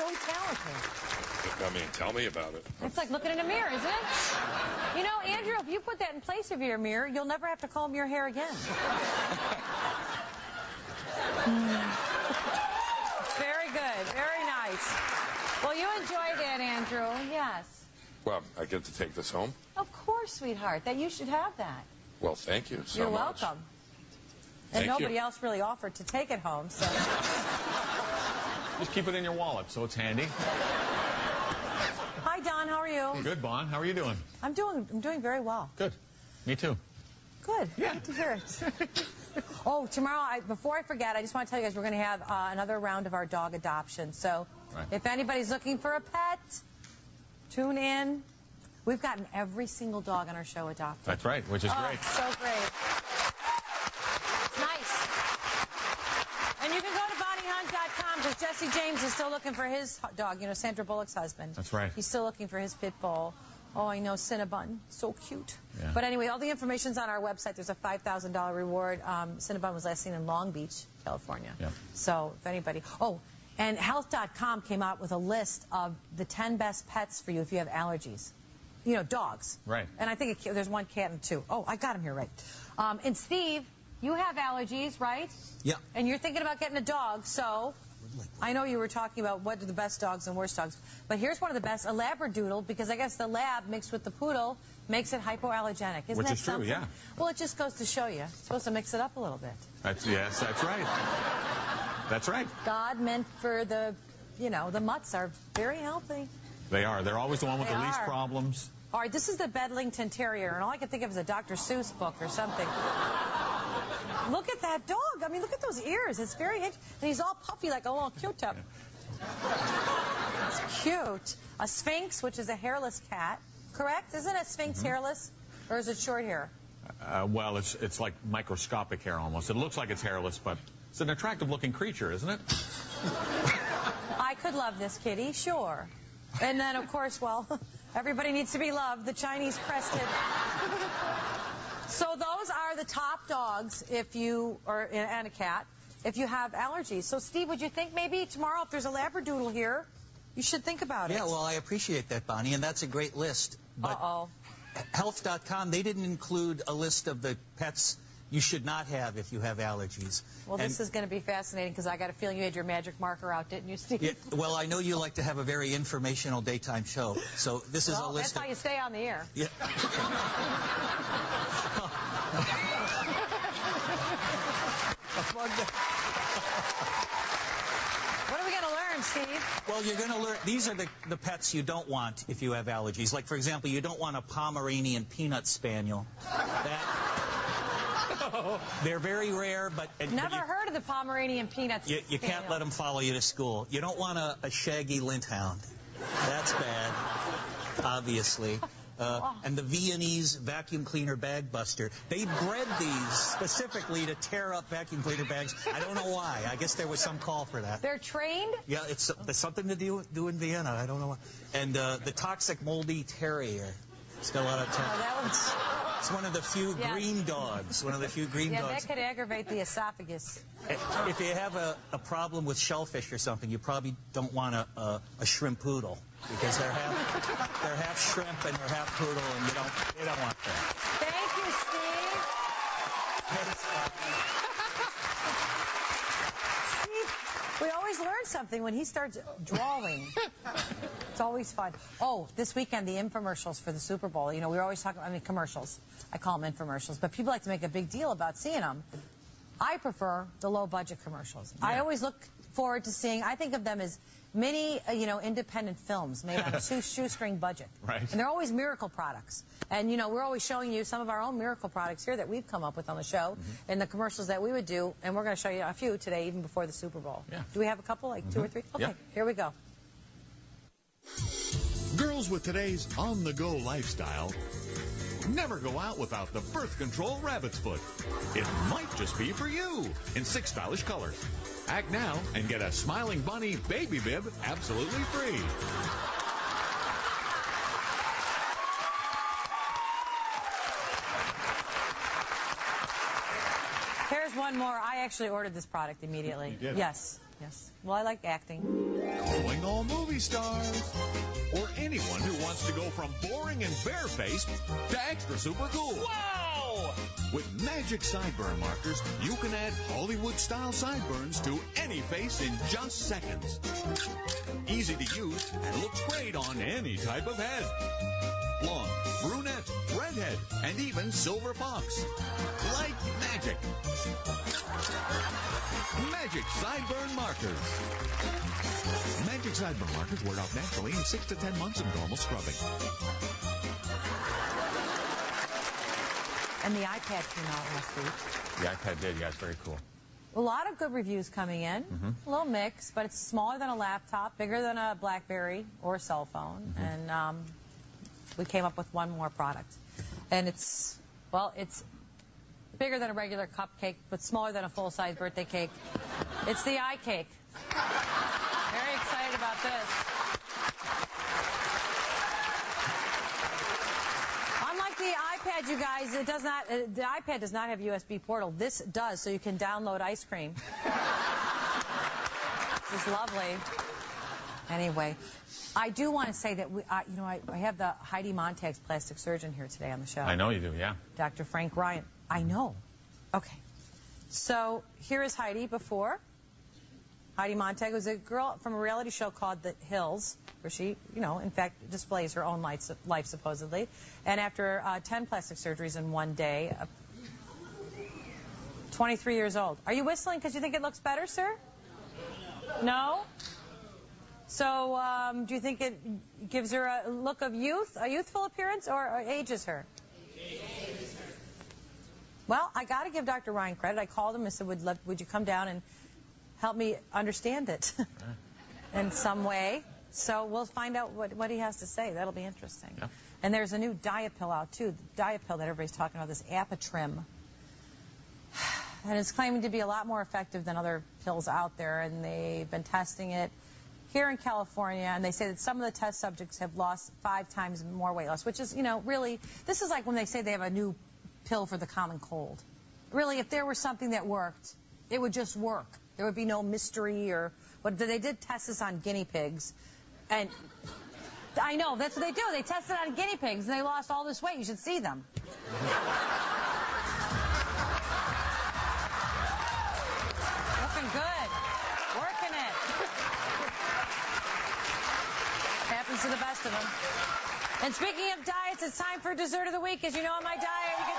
really talented. I mean, tell me about it. It's like looking in a mirror, isn't it? You know, Andrew, if you put that in place of your mirror, you'll never have to comb your hair again. Very good. Very nice. Well, you enjoyed that, Andrew. Yes. Well, I get to take this home? Of course, sweetheart. That you should have that. Well, thank you so You're much. welcome. Thank And nobody you. else really offered to take it home, so. Just keep it in your wallet, so it's handy. Hi, Don. How are you? Good, Bon. How are you doing? I'm doing very well. Good. Me too. Good. Yeah. Good to hear it. Oh, tomorrow, before I forget, I just want to tell you guys we're going to have another round of our dog adoption. So if anybody's looking for a pet, tune in. We've gotten every single dog on our show adopted. That's right, which is great. So great. Nice. And you can go to BonnieHunt.com because Jesse James is still looking for his dog, you know, Sandra Bullock's husband. That's right. He's still looking for his pit bull. Oh, I know, Cinnabon. So cute. Yeah. But anyway, all the information's on our website. There's a $5,000 reward. Cinnabon was last seen in Long Beach, California. Yeah. So if anybody... Oh, and Health.com came out with a list of the 10 best pets for you if you have allergies. You know, dogs. Right. And I think there's one cat and two. Oh, I got him here right. And Steve, you have allergies, right? Yeah. And you're thinking about getting a dog, so... I know you were talking about what are the best dogs and worst dogs, but here's one of the best, a Labradoodle, because I guess the lab mixed with the poodle makes it hypoallergenic. Isn't Which that is true, something? yeah. Well, it just goes to show you. It's supposed to mix it up a little bit. Yes, that's right. That's right. God meant for the, you know, the mutts are very healthy. They are. They're always the one with the least problems. All right, this is the Bedlington Terrier, and all I can think of is a Dr. Seuss book or something. Look at that dog. I mean, look at those ears. It's very interesting. And he's all puffy like a little Q-tip. It's cute. A Sphinx, which is a hairless cat. Correct? Isn't a Sphinx hairless? Or is it short hair? Well, it's like microscopic hair almost. It looks like it's hairless, but it's an attractive-looking creature, isn't it? I could love this kitty, sure. And then, of course, well, everybody needs to be loved. The Chinese crested. So those are the top dogs if you, and a cat, if you have allergies. So, Steve, would you think maybe tomorrow if there's a Labradoodle here, you should think about it? Yeah, well, I appreciate that, Bonnie, and that's a great list. But Health.com, they didn't include a list of the pets you should not have if you have allergies. Well, this is going to be fascinating because I got a feeling you had your magic marker out, didn't you, Steve? Yeah, well, I know you like to have a very informational daytime show, so this is a list. That's how you stay on the air. Yeah. What are we going to learn, Steve? Well, you're going to learn, these are the pets you don't want if you have allergies. Like, for example, you don't want a Pomeranian peanut spaniel. They're very rare, but... Never heard of the Pomeranian peanut spaniel. You can't let them follow you to school. You don't want a shaggy lint hound. That's bad, obviously. And the Viennese vacuum cleaner bag buster. They bred these specifically to tear up vacuum cleaner bags. I don't know why. I guess there was some call for that. They're trained? Yeah, there's something to do in Vienna. I don't know why. And the toxic moldy terrier. It's got a lot of it's one of the few green dogs. One of the few green dogs. Yeah, that could aggravate the esophagus. If you have a problem with shellfish or something, you probably don't want a shrimp poodle because they're half shrimp and they're half poodle, and you don't want that. Thank you, Steve. We always learn something when he starts drawing. It's always fun. Oh, this weekend, the infomercials for the Super Bowl. You know, we were always talking, commercials. I call them infomercials. But people like to make a big deal about seeing them. I prefer the low-budget commercials. Yeah. I always look forward to seeing, I think of them as mini, independent films made on a shoestring budget. Right. And they're always miracle products. And, we're always showing you some of our own miracle products here that we've come up with on the show and the commercials that we would do. And we're going to show you a few today, even before the Super Bowl. Yeah. Do we have a couple, like 2 or 3? Okay, here we go. Girls with today's on-the-go lifestyle never go out without the birth control rabbit's foot. It might just be for you in 6 stylish colors. Act now and get a Smiling Bunny baby bib absolutely free. Here's one more. I actually ordered this product immediately. You did? Yes. Yes. Well, I like acting. Calling all movie stars. Or anyone who wants to go from boring and barefaced to extra super cool. Wow! With Magic Sideburn Markers, you can add Hollywood-style sideburns to any face in just seconds. Easy to use and looks great on any type of head. Blonde, brunette, redhead, and even silver fox. Like magic. Magic Sideburn Markers. Magic Sideburn Markers wear off naturally in 6 to 10 months of normal scrubbing. And the iPad came out last week. The iPad did, yeah, it's very cool. A lot of good reviews coming in. A little mix, but it's smaller than a laptop, bigger than a BlackBerry or a cell phone. And we came up with one more product. And it's bigger than a regular cupcake, but smaller than a full-size birthday cake. It's the iCake. Very excited about this. Unlike the iPad, you guys, the iPad does not have USB portal. This does, so you can download ice cream. This is lovely. Anyway, I do want to say that I have the Heidi Montag's plastic surgeon here today on the show. I know you do, yeah. Dr. Frank Ryan. I know. Okay. So here is Heidi before. Heidi Montag was a girl from a reality show called The Hills, where she, in fact, displays her own life supposedly. And after 10 plastic surgeries in one day, 23 years old. Are you whistling because you think it looks better, sir? No? So do you think it gives her a look of youth, a youthful appearance, or ages her? Well, I got to give Dr. Ryan credit. I called him and said, would you come down and help me understand it in some way? So we'll find out what he has to say. That'll be interesting. Yeah. And there's a new diet pill out, too. The diet pill that everybody's talking about, this Apotrim. And it's claiming to be a lot more effective than other pills out there. And they've been testing it here in California. And they say that some of the test subjects have lost 5 times more weight loss, which is, really, this is like when they say they have a new pill for the common cold. Really, if there was something that worked, it would just work. There would be no mystery or what. They did test this on guinea pigs, and I know that's what they do. They test it on guinea pigs, and they lost all this weight. You should see them. Looking good, working it. Happens to the best of them. And speaking of diets, it's time for dessert of the week. As you know, on my diet, we get